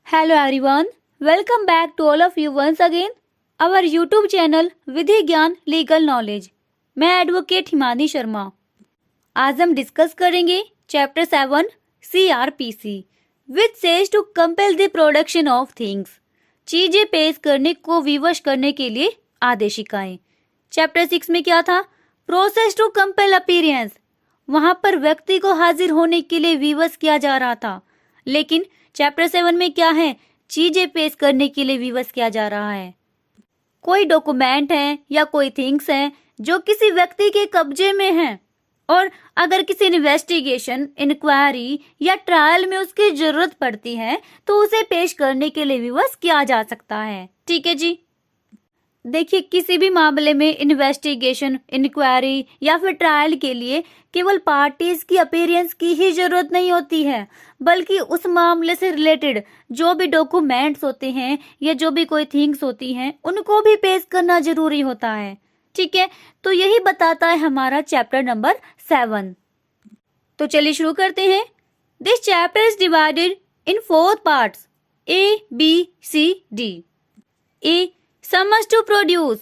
Hello everyone, welcome back to all of you once again. Our YouTube channel Vidhi Gyan legal knowledge. मैं advocate Himani Sharma. आज हम discuss करेंगे chapter 7 CRPC which says to compel the production of things. चीजें पेश करने को विवश करने के लिए आदेशिकाएं. चैप्टर 6 में क्या था? Process to compel appearance. वहां पर व्यक्ति को हाजिर होने के लिए विवश किया जा रहा था, लेकिन चैप्टर 7 में क्या है? चीजें पेश करने के लिए विवश किया जा रहा है. कोई डॉक्यूमेंट है या कोई थिंग्स है जो किसी व्यक्ति के कब्जे में है, और अगर किसी इन्वेस्टिगेशन, इंक्वायरी या ट्रायल में उसकी जरूरत पड़ती है तो उसे पेश करने के लिए विवश किया जा सकता है. ठीक है जी. देखिए, किसी भी मामले में इन्वेस्टिगेशन, इंक्वायरी या फिर ट्रायल के लिए केवल पार्टीज की अपीयरेंस की ही जरूरत नहीं होती है, बल्कि उस मामले से रिलेटेड जो भी डॉक्यूमेंट्स होते हैं या जो भी कोई थिंग्स होती हैं उनको भी पेश करना जरूरी होता है. ठीक है, तो यही बताता है हमारा चैप्टर नंबर 7. तो चलिए शुरू करते हैं. This chapter is divided in 4 parts ABCD. A, summons to produce,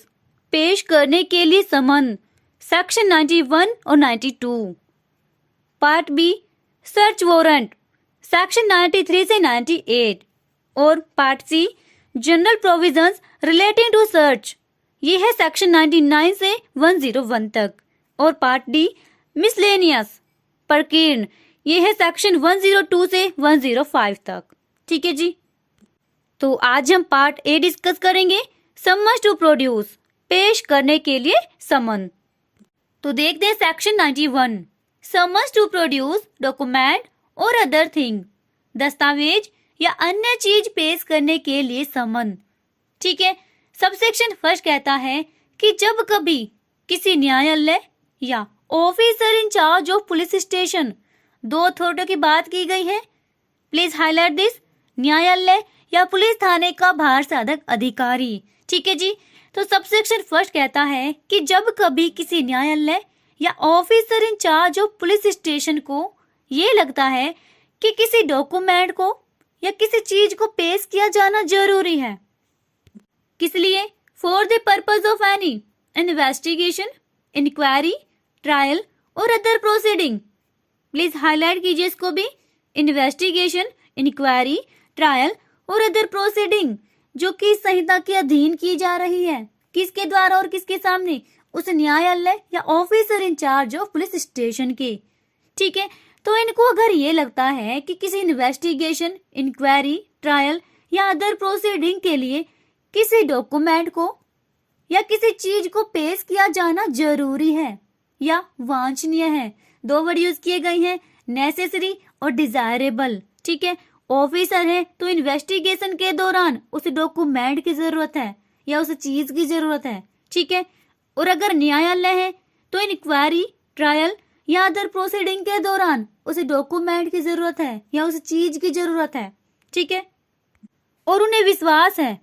पेश करने के लिए समन, सेक्शन 91 और 92. Part B, search warrant, section 93 से 98. और part C, general provisions relating to search, ये है सेक्शन 99 से 101 तक. और पार्ट डी, मिसलेनियस, प्रकीर्ण, ये है सेक्शन 102 से 105 तक. ठीक है जी. तो आज हम पार्ट ए डिस्कस करेंगे, समन्स टू प्रोड्यूस, पेश करने के लिए समन. तो देखते हैं section 91. Summons to produce document और अदर थिंग, दस्तावेज या अन्य चीज पेश करने के लिए समन. ठीक है. सबसेक्शन फर्स्ट कहता है कि जब कभी किसी न्यायालय या officer in charge of police station, 2 अथॉरिटियों की बात की गई है. Please highlight this. न्यायालय या पुलिस थाने का भार साधक अधिकारी. ठीक है जी. तो सबसेक्शन फर्स्ट कहता है कि जब कभी किसी न्यायालय या officer in charge of police station को ये लगता है कि किसी डॉक्यूमेंट को या किसी चीज को पेश किया जाना जरूरी है. किस लिए? For the purpose of any investigation, inquiry, trial और अदर प्रोसीडिंग. प्लीज हाईलाइट कीजिए इसको भी. इन्वेस्टिगेशन, इंक्वायरी, ट्रायल और अदर प्रोसीडिंग जो कि संहिता के अधीन की जा रही है. किसके द्वारा और किसके सामने? उस न्यायालय या officer in charge of police station के. ठीक है. तो इनको अगर ये लगता है कि किसी इन्वेस्टिगेशन, इंक्वायरी, ट्रायल या अदर प्रोसीडिंग के लिए किसी डॉक्यूमेंट को या किसी चीज को पेश किया जाना जरूरी है या वांछनीय है. 2 वर्ड यूज किए गए हैं, नेसेसरी और डिजायरेबल. ठीक है. ऑफिसर है तो इन्वेस्टिगेशन के दौरान उस डॉक्यूमेंट की जरूरत है या उस चीज की जरूरत है. ठीक है. और अगर न्यायालय है तो इंक्वायरी, ट्रायल या अदर प्रोसीडिंग के दौरान उस डॉक्यूमेंट की जरूरत है या उस चीज की जरूरत है. ठीक है. और उन्हें विश्वास है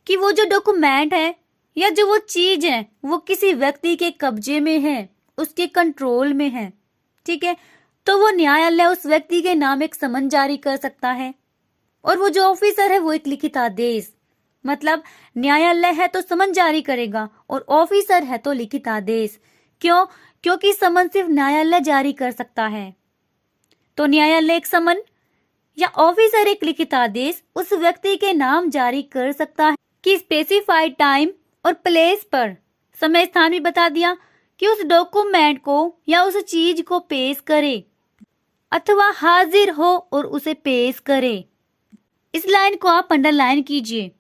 कि वो जो डॉक्यूमेंट है या जो वो चीज है वो किसी व्यक्ति के कब्जे में है, उसके कंट्रोल में है. ठीक है. तो वो न्यायालय उस व्यक्ति के नाम एक समन जारी कर सकता है, और वो जो ऑफिसर है वो एक लिखित आदेश. मतलब न्यायालय है तो समन जारी करेगा और ऑफिसर है तो लिखित आदेश. क्यों? क्योंकि समन सिर्फ न्यायालय जारी कर सकता है. तो न्यायालय एक समन या ऑफिसर एक लिखित आदेश उस व्यक्ति के नाम जारी कर सकता है कि स्पेसिफाइड टाइम और प्लेस पर, समय स्थान भी बता दिया, कि उस डॉक्यूमेंट को या उस चीज को पेश करे अथवा हाजिर हो और उसे पेश करे. इस लाइन को आप अंडरलाइन कीजिए,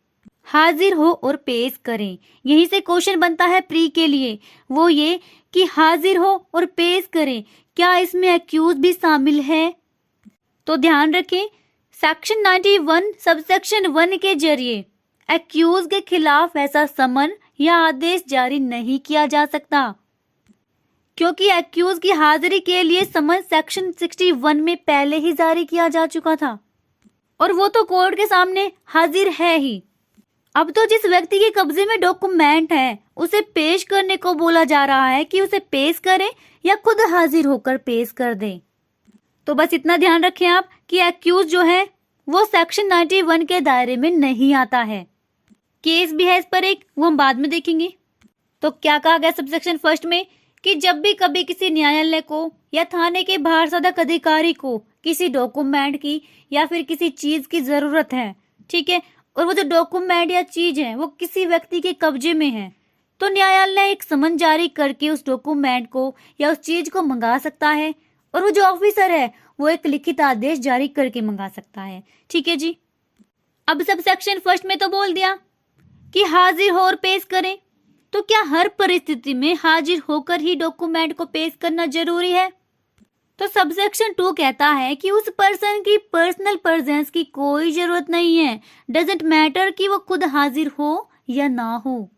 हाजिर हो और पेश करें. यहीं से क्वेश्चन बनता है प्री के लिए, वो ये कि हाजिर हो और पेश करें, क्या इसमें एक्यूज भी शामिल है? तो ध्यान रखें, सेक्शन 91 सबसेक्शन 1 के जरिए एक्यूज के खिलाफ ऐसा समन या आदेश जारी नहीं किया जा सकता, क्योंकि एक्यूज की हाजिरी के लिए समन सेक्शन 61 में पहले ही जारी किया जा चुका था और वो तो कोर्ट के सामने हाजिर है ही. अब तो जिस व्यक्ति के कब्जे में डॉक्यूमेंट है उसे पेश करने को बोला जा रहा है कि उसे पेश करें या खुद हाजिर होकर पेश कर दें. तो बस इतना ध्यान रखें आप कि एक्यूज जो है वो सेक्शन 91 के दायरे में नहीं आता है। केस भी है इस पर एक, वो हम बाद में देखेंगे। तो क्या कहा गया सबसेक्शन फर्स्ट में कि जब भी कभी किसी न्यायालय को या थाने के बाहर साधक अधिकारी को किसी डॉक्यूमेंट की या फिर किसी चीज की जरूरत है, ठीक है, और वो जो डॉक्यूमेंट या चीज है वो किसी व्यक्ति के कब्जे में है, तो न्यायालय एक समन जारी करके उस डॉक्यूमेंट को या उस चीज को मंगा सकता है, और वो जो ऑफिसर है वो एक लिखित आदेश जारी करके मंगा सकता है। ठीक है जी। अब सब सेक्शन फर्स्ट में तो बोल दिया कि हाजिर हो और पेश करें, तो क्या हर परिस्थिति में हाजिर होकर ही डॉक्यूमेंट को पेश करना जरूरी है? तो सबसेक्शन 2 कहता है कि उस पर्सन की पर्सनल प्रेजेंस की कोई जरूरत नहीं है, डजंट मैटर कि वो खुद हाजिर हो या ना हो।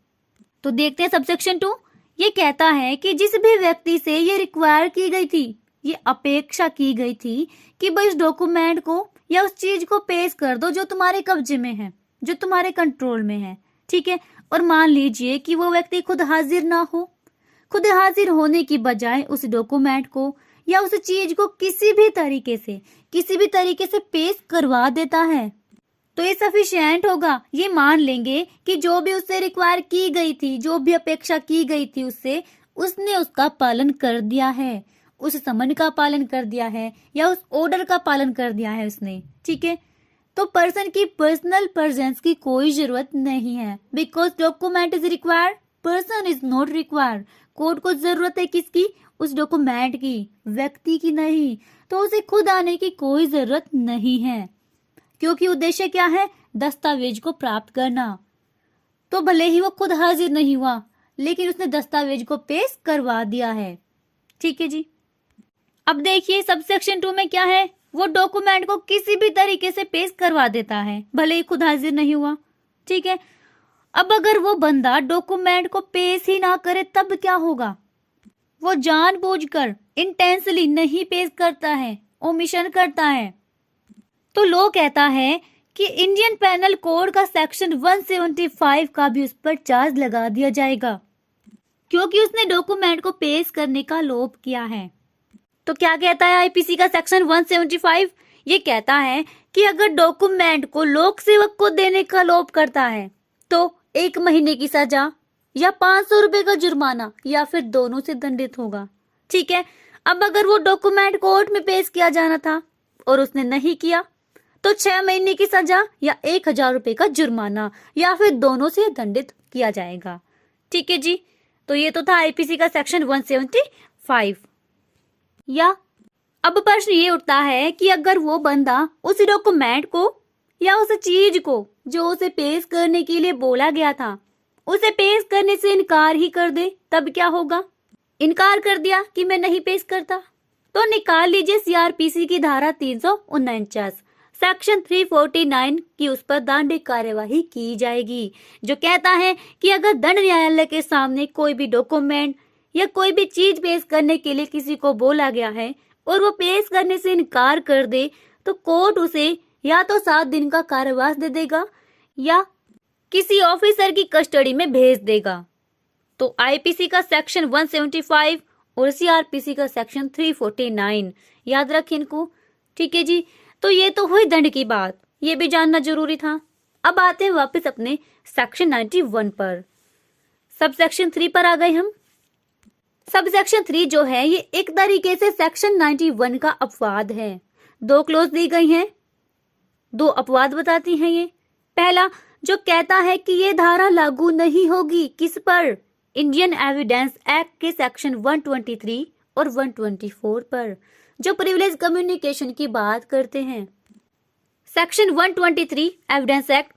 तो देखते हैं सबसेक्शन 2। ये कहता है कि जिस भी व्यक्ति से ये रिक्वायर की गई थी, ये अपेक्षा की गई थी कि भाई उस डॉक्यूमेंट को या उस चीज को पेश कर दो जो तुम्हारे कब्जे में है, जो तुम्हारे कंट्रोल में है, ठीक है, और मान लीजिए कि वो व्यक्ति खुद हाजिर ना हो, खुद हाजिर होने की बजाय उस डॉक्यूमेंट को या उस चीज को किसी भी तरीके से पेश करवा देता है, तो ये सफिशिएंट होगा। ये मान लेंगे कि जो भी उससे रिक्वायर की गई थी, जो भी अपेक्षा की गई थी उससे, उसने उसका पालन कर दिया है, उस समन का पालन कर दिया है या उस ऑर्डर का पालन कर दिया है उसने, ठीक है। तो पर्सन की पर्सनल प्रेजेंस की कोई जरूरत नहीं है, because document is required, person is not required. Court को जरूरत है किसकी? उस डॉक्यूमेंट की, व्यक्ति की नहीं। तो उसे खुद आने की कोई जरूरत नहीं है, क्योंकि उद्देश्य क्या है? दस्तावेज को प्राप्त करना। तो भले ही वो खुद हाजिर नहीं हुआ, लेकिन उसने दस्तावेज को पेश करवा दिया है। ठीक है जी। अब देखिए सबसेक्शन 2 में क्या है, वो डॉक्यूमेंट को किसी भी तरीके से पेश करवा देता है, भले ही खुद हाजिर नहीं हुआ, ठीक है। अब अगर वो बंदा डॉक्यूमेंट को पेश ही ना करे तब क्या होगा? वो जानबूझकर इंटेंशनली नहीं पेश करता है, ओमिशन करता है, तो लॉ कहता है कि इंडियन पेनल कोड का सेक्शन 175 का भी उस पर चार्ज लगा दिया जाएगा, क्योंकि उसने डॉक्यूमेंट को पेश करने का लोभ किया है। तो क्या कहता है आईपीसी का सेक्शन 175? ये कहता है कि अगर डॉक्यूमेंट को लोक सेवक को देने का लोभ करता है तो 1 महीने की सजा या 500 रुपए का जुर्माना या फिर दोनों से दंडित होगा। ठीक है। अब अगर वो डॉक्यूमेंट कोर्ट में पेश किया जाना था और उसने नहीं किया तो 6 महीने की सजा या 1000 रुपए का जुर्माना या फिर दोनों से दंडित किया जाएगा। ठीक है जी। तो ये तो था आईपीसी का सेक्शन 175। या अब प्रश्न ये उठता है कि अगर वो बंदा उस डॉक्यूमेंट को या उस चीज को जो उसे पेश करने के लिए बोला गया था, उसे पेश करने से इनकार ही कर दे, तब क्या होगा? इनकार कर दिया कि मैं नहीं पेश करता, तो निकाल लीजिए सीआरपीसी की धारा 349 सेक्शन 349 की उस पर दंडिक कार्यवाही की जाएगी, जो कहता है कि अगर दंड न्यायालय के सामने कोई भी डॉक्यूमेंट या कोई भी चीज पेश करने के लिए किसी को बोला गया है और वो पेश करने से इनकार कर दे, तो कोर्ट उसे या तो 7 दिन का कारावास दे देगा या किसी ऑफिसर की कस्टडी में भेज देगा। तो आईपीसी का सेक्शन 175 और सीआरपीसी का सेक्शन 349 याद रखें इनको। ठीक है जी। तो ये तो हुई दंड की बात, ये भी जानना जरूरी था। अब आते हैं वापस अपने सेक्शन 91 पर। सब सेक्शन 3 पर आ गए हम। सब सेक्शन 3 जो है ये एक तरीके से सेक्शन 91 का अपवाद है। 2 क्लोज दी गई हैं, 2 अपवाद बताती हैं ये। पहला जो कहता है कि ये धारा लागू नहीं होगी किस पर? इंडियन एविडेंस एक्ट के सेक्शन 123 और 124 पर, जो प्रिविलेज कम्युनिकेशन की बात करते हैं। Section 123 evidence act,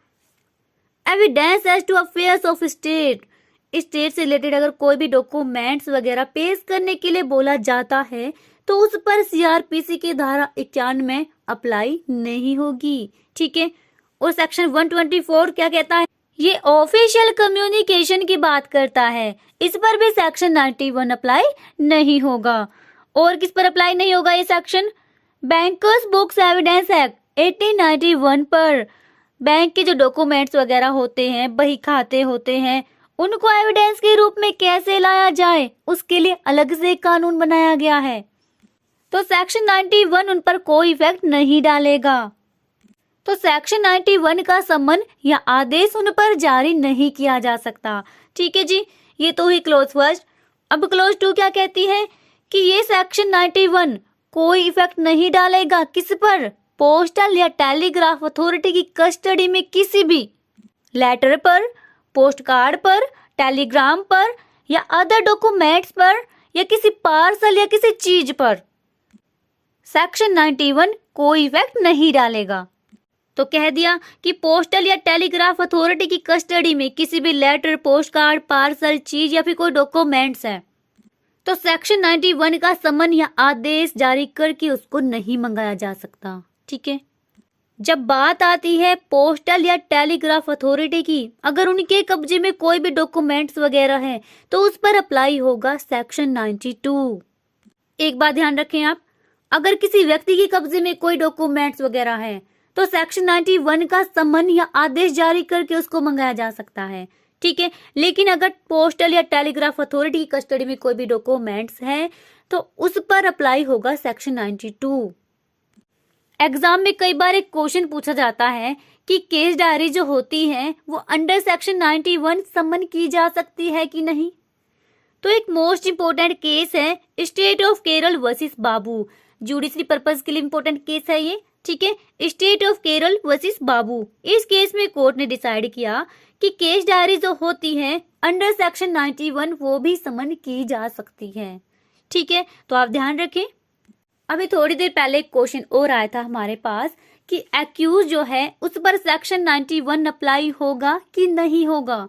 evidence as to affairs of state से रिलेटेड अगर कोई भी डॉक्यूमेंट्स वगैरह पेश करने के लिए बोला जाता है तो उस पर सीआरपीसी की धारा 91 अप्लाई नहीं होगी। ठीक है। और सेक्शन 124 क्या कहता है? ये ऑफिशियल कम्युनिकेशन की बात करता है, इस पर भी सेक्शन 91 अप्लाई नहीं होगा। और किस पर अप्लाई नहीं होगा ये section? Bankers books evidence act 1891 पर। बैंक के जो डॉक्यूमेंट्स वगैरह होते हैं, बही खाते होते हैं, उनको एविडेंस के रूप में कैसे लाया जाए, उसके लिए अलग से कानून बनाया गया है। तो सेक्शन 91 उन पर कोई इफेक्ट नहीं डालेगा। तो सेक्शन 91 का समन या आदेश उन पर जारी नहीं किया जा सकता। ठीक है जी, ये तो हुई क्लोज फर्स्ट। अब क्लोज 2 क्या कहती है कि ये सेक्शन 91 कोई इफेक्ट नहीं डालेगा किस पर, पोस्टल या टेलीग्राफ अथॉरिटी की कस्टडी में किसी भी लेटर पर, पोस्ट कार्ड पर, टेलीग्राम पर या अदर डॉक्यूमेंट्स पर या किसी पार्सल या किसी चीज पर सेक्शन 91 कोई इफेक्ट नहीं डालेगा। तो कह दिया कि पोस्टल या टेलीग्राफ अथॉरिटी की कस्टडी में किसी भी लेटर, पोस्ट कार्ड, पार्सल, चीज या फिर कोई डॉक्यूमेंट्स है तो सेक्शन 91 का समन या आदेश जारी करके उसको नहीं मंगाया जा सकता। ठीक है, जब बात आती है पोस्टल या टेलीग्राफ अथॉरिटी की, अगर उनके कब्जे में कोई भी डॉक्यूमेंट्स वगैरह है तो उस पर अप्लाई होगा सेक्शन 92। एक बात ध्यान रखें आप, अगर किसी व्यक्ति के कब्जे में कोई डॉक्यूमेंट्स वगैरह है तो सेक्शन 91 का समन या आदेश जारी करके उसको मंगाया जा सकता है। ठीक है, लेकिन अगर पोस्टल या टेलीग्राफ अथॉरिटी की कस्टडी में कोई भी डॉक्यूमेंट्स है तो उस पर अप्लाई होगा सेक्शन 92। एग्जाम में कई बार एक क्वेश्चन पूछा जाता है कि केस डायरी जो होती है वो अंडर सेक्शन 91 समन की जा सकती है कि नहीं। तो एक मोस्ट इंपोर्टेंट केस है state of Kerala versus Babu, judiciary purpose के लिए इंपोर्टेंट केस है ये। ठीक है, स्टेट ऑफ केरल वर्सेस बाबू। इस केस में कोर्ट ने डिसाइड किया कि केस डायरी जो होती है अंडर सेक्शन 91 वो भी समन की जा सकती है। ठीक है, तो आप ध्यान रखें। अभी थोड़ी देर पहले एक क्वेश्चन और आया था हमारे पास कि एक्यूज जो है उस पर सेक्शन 91 अप्लाई होगा कि नहीं होगा।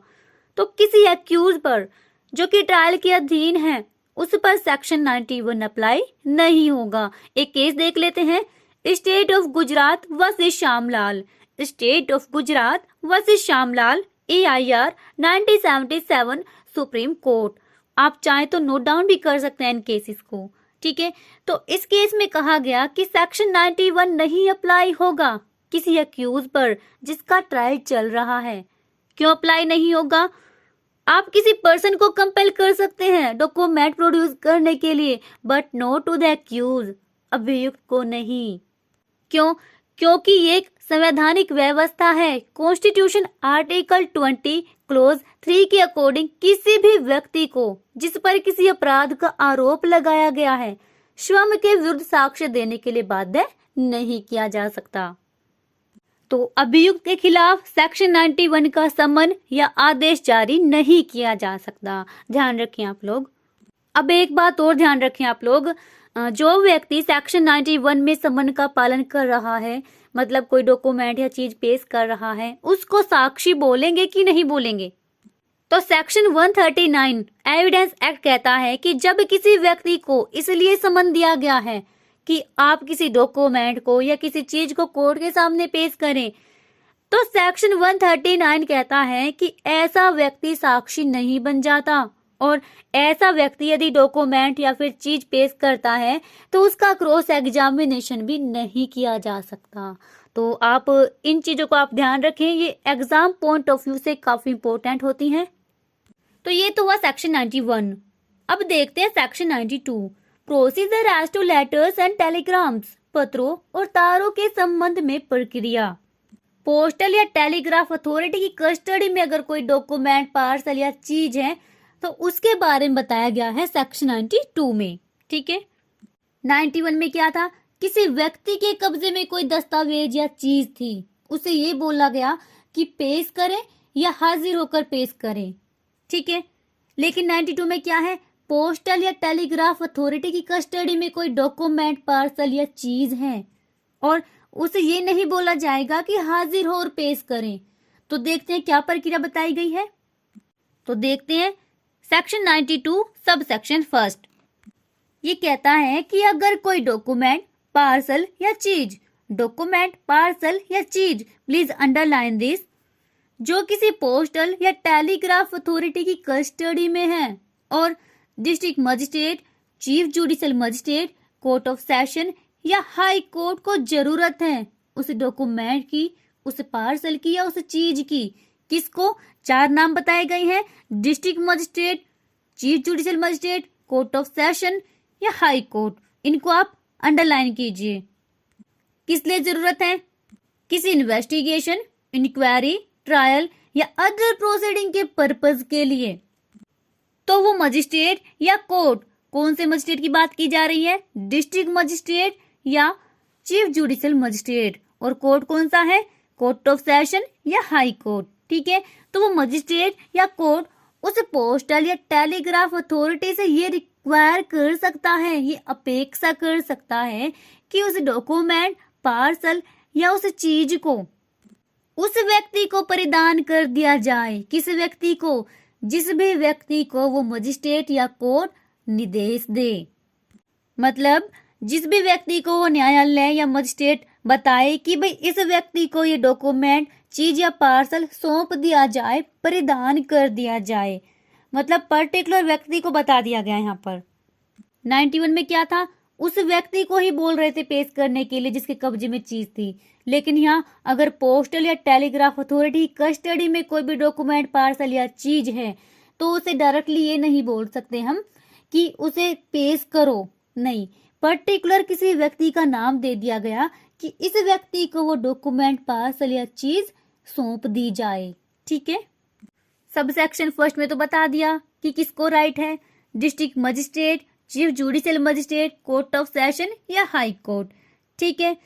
तो किसी एक्यूज पर जो कि ट्रायल के अधीन है उस पर सेक्शन 91 अप्लाई नहीं होगा। एक केस देख लेते हैं, state of Gujarat versus Shyamlal. State of Gujarat versus Shyamlal, AIR 1977 supreme court. आप चाहे तो नोट डाउन भी कर सकते हैं इन केसेस को। ठीक है, तो इस केस में कहा गया कि सेक्शन 91 नहीं अप्लाई होगा किसी अक्यूज पर जिसका ट्रायल चल रहा है। क्यों अप्लाई नहीं होगा? आप किसी पर्सन को कंपेल कर सकते हैं डॉक्यूमेंट प्रोड्यूस करने के लिए, but not to the accused, अभियुक्त को नहीं। क्यों? क्योंकि ये एक संवैधानिक व्यवस्था है। कॉन्स्टिट्यूशन आर्टिकल 20 क्लोज 3 के अकॉर्डिंग किसी भी व्यक्ति को जिस पर किसी अपराध का आरोप लगाया गया है स्वयं के विरुद्ध साक्ष्य देने के लिए बाध्य नहीं किया जा सकता। तो अभियुक्त के खिलाफ सेक्शन 91 का समन या आदेश जारी नहीं किया जा सकता। ध्यान रखें आप लोग। अब एक बात और ध्यान रखें आप लोग, जो व्यक्ति सेक्शन 91 में समन का पालन कर रहा है, मतलब कोई डॉक्यूमेंट या चीज पेश कर रहा है, उसको साक्षी बोलेंगे कि नहीं बोलेंगे? तो सेक्शन 139 एविडेंस एक्ट कहता है कि जब किसी व्यक्ति को इसलिए समन दिया गया है कि आप किसी डॉक्यूमेंट को या किसी चीज को कोर्ट के सामने पेश करें, तो सेक्शन 139 कहता है कि ऐसा व्यक्ति साक्षी नहीं बन जाता, और ऐसा व्यक्ति यदि डॉक्यूमेंट या फिर चीज पेश करता है तो उसका क्रॉस एग्जामिनेशन भी नहीं किया जा सकता। तो आप इन चीजों को आप ध्यान रखें, ये एग्जाम पॉइंट ऑफ व्यू से काफी इंपॉर्टेंट होती हैं। तो ये तो हुआ सेक्शन 91। अब देखते हैं section 92, procedure as to letters and telegrams, पत्रों और तारों के संबंध में प्रक्रिया। पोस्टल या टेलीग्राफ अथॉरिटी की कस्टडी में अगर कोई डॉक्यूमेंट, पार्सल या चीज है तो उसके बारे में बताया गया है सेक्शन 92 में। ठीक है, 91 में क्या था? किसी व्यक्ति के कब्जे में कोई दस्तावेज या चीज थी, उसे ये बोला गया कि पेश करें या हाजिर होकर पेश करें। ठीक है, लेकिन 92 में क्या है? पोस्टल या टेलीग्राफ अथॉरिटी की कस्टडी में कोई डॉक्यूमेंट, पार्सल या चीज है और उसे ये नहीं बोला जाएगा कि हाजिर हो और पेश करें। तो देखते हैं क्या प्रक्रिया बताई गई है। तो देखते हैं सेक्शन 92 सब सेक्शन फर्स्ट। ये कहता है कि अगर कोई डॉक्यूमेंट, पार्सल या चीज, डॉक्यूमेंट, पार्सल या चीज, प्लीज अंडरलाइन दिस, जो किसी पोस्टल या टेलीग्राफ अथॉरिटी की कस्टडी में है और district magistrate, chief judicial magistrate, court of session या हाई कोर्ट को जरूरत है उस डॉक्यूमेंट की, उस पार्सल की या उस चीज की। किसको? 4 नाम बताए गए हैं, district magistrate, chief judicial magistrate, court of session या हाई कोर्ट। इनको आप अंडरलाइन कीजिए। किस लिए जरूरत है? किसी इन्वेस्टिगेशन, इंक्वायरी, ट्रायल या अदर प्रोसीडिंग के पर्पज के लिए। तो वो मजिस्ट्रेट या कोर्ट, कौन से मजिस्ट्रेट की बात की जा रही है, डिस्ट्रिक्ट मजिस्ट्रेट या चीफ जुडिशियल मजिस्ट्रेट। और कोर्ट कौन सा है, कोर्ट ऑफ सेशन या हाई कोर्ट। ठीक है, तो वो मजिस्ट्रेट या कोर्ट उस पोस्टल या टेलीग्राफ अथॉरिटी से ये रिक्वायर कर सकता है, ये अपेक्षा कर सकता है कि उस डॉक्यूमेंट, पार्सल या उस चीज को उस व्यक्ति को परिधान कर दिया जाए। किस व्यक्ति को, जिस भी व्यक्ति को वो मजिस्ट्रेट या कोर्ट निर्देश दे। मतलब जिस भी व्यक्ति को वो न्यायालय या मजिस्ट्रेट बताए कि भाई इस व्यक्ति को ये डॉक्यूमेंट, चीज या पार्सल सौंप दिया जाए, परिधान कर दिया जाए। मतलब पर्टिकुलर व्यक्ति को बता दिया गया यहाँ पर। 91 में क्या था, उस व्यक्ति को ही बोल रहे थे पेश करने के लिए जिसके कब्जे में चीज थी। लेकिन यहाँ अगर पोस्टल या टेलीग्राफ अथॉरिटी कस्टडी में कोई भी डॉक्यूमेंट, पार्सल या चीज है तो उसे डायरेक्टली ये नहीं बोल सकते हम कि उसे पेश करो। नहीं, पर्टिकुलर किसी व्यक्ति का नाम दे दिया गया कि इस व्यक्ति को वो डॉक्यूमेंट, पार्सल या चीज सौंप दी जाए। ठीक है, सब सेक्शन फर्स्ट में तो बता दिया कि किसको राइट है, district magistrate, chief judicial magistrate, court of session या हाई कोर्ट। ठीक है,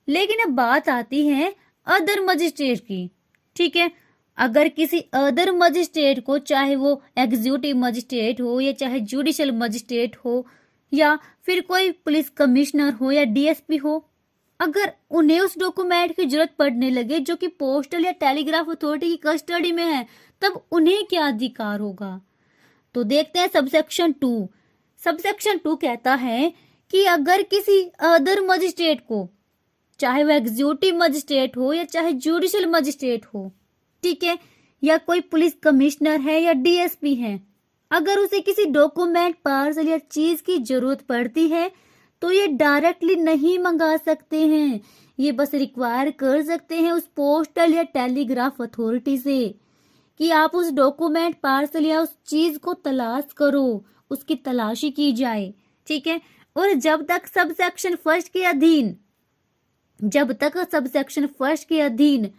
लेकिन अब बात आती है अदर मजिस्ट्रेट की। ठीक है, अगर किसी अदर मजिस्ट्रेट को, चाहे वो एग्जीक्यूटिव मजिस्ट्रेट हो या चाहे जुडिशियल मजिस्ट्रेट हो या फिर कोई पुलिस कमिश्नर हो या डीएसपी हो, अगर उन्हें उस डॉक्यूमेंट की जरूरत पड़ने लगे जो कि पोस्टल या टेलीग्राफ अथॉरिटी की कस्टडी में है, तब उन्हें क्या अधिकार होगा। तो देखते हैं सबसेक्शन 2। सबसेक्शन 2 कहता है कि अगर किसी अदर मजिस्ट्रेट को, चाहे वो एग्जीक्यूटिव मजिस्ट्रेट हो या चाहे जुडिशियल मजिस्ट्रेट हो, ठीक है, या कोई पुलिस कमिश्नर है या डीएसपी है, अगर उसे किसी डॉक्यूमेंट, पार्सल या चीज की जरूरत पड़ती है तो ये डायरेक्टली नहीं मंगा सकते हैं। ये बस रिक्वायर कर सकते हैं उस पोस्टल या टेलीग्राफ अथॉरिटी से कि आप उस डॉक्यूमेंट, पार्सल या उस चीज को तलाश करो, उसकी तलाशी की जाए। ठीक है, और जब तक सबसेक्शन फर्स्ट के अधीन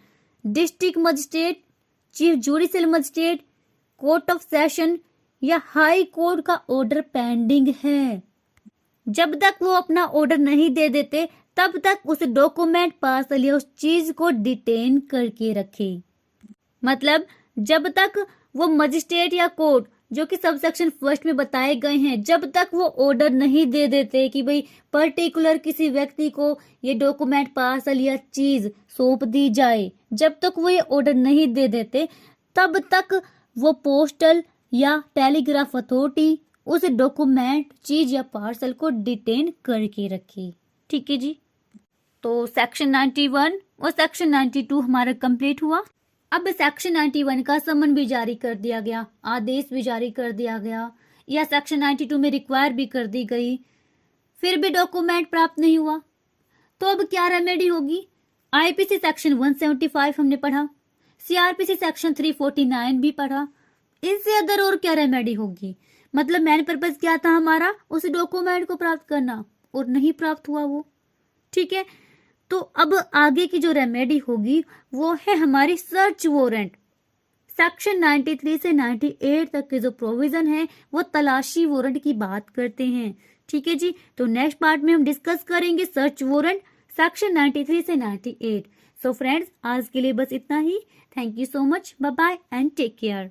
district magistrate, chief judicial magistrate, court of session या हाई कोर्ट का ऑर्डर पेंडिंग है, जब तक वो अपना ऑर्डर नहीं दे देते तब तक उस डॉक्यूमेंट, पार्सल या उस चीज को डिटेन करके रखे। मतलब जब तक वो मजिस्ट्रेट या कोर्ट जो कि सबसेक्शन फर्स्ट में बताए गए हैं, जब तक वो ऑर्डर नहीं दे देते कि भाई पर्टिकुलर किसी व्यक्ति को ये डॉक्यूमेंट, पार्सल या चीज सौंप दी जाए, जब तक वो ये ऑर्डर नहीं दे देते तब तक वो पोस्टल या टेलीग्राफ अथॉरिटी उस डॉक्यूमेंट, चीज या पार्सल को डिटेन करके रखे। ठीक है जी, तो सेक्शन 91 और सेक्शन 92 हमारा कंप्लीट हुआ। अब सेक्शन 91 का समन भी जारी कर दिया गया, आदेश भी जारी कर दिया गया, या सेक्शन 92 में रिक्वायर भी कर दी गई, फिर भी डॉक्यूमेंट प्राप्त नहीं हुआ, तो अब क्या रेमेडी होगी। आईपीसी सेक्शन 175 हमने पढ़ा, सीआरपीसी सेक्शन 349 भी पढ़ा, इनसे अदर और क्या रेमेडी होगी। मतलब मेन पर्पज क्या था हमारा, उस डॉक्यूमेंट को प्राप्त करना, और नहीं प्राप्त हुआ वो। ठीक है, तो अब आगे की जो रेमेडी होगी वो है हमारी सर्च वारंट। सेक्शन 93 से 98 तक के जो प्रोविजन है वो तलाशी वारंट की बात करते हैं। ठीक है जी, तो नेक्स्ट पार्ट में हम डिस्कस करेंगे सर्च वारंट सेक्शन 93 से 98। सो फ्रेंड्स, आज के लिए बस इतना ही। Thank you so much, bye bye and take care.